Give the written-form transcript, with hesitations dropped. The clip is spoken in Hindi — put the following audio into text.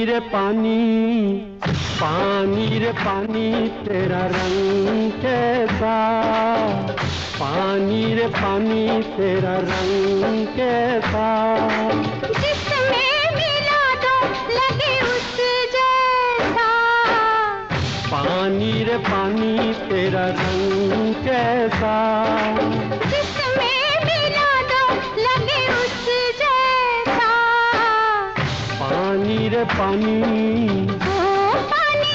रे पानी, पानी रे पानी तेरा रंग कैसा, पानी रे पानी तेरा रंग कैसा, जिसमें मिला दो लगे उस जैसा, पानी रे पानी तेरा रंग कैसा, जिसमें मिला दो लगे उस जैसा, पानी रे पानी, ओ पानी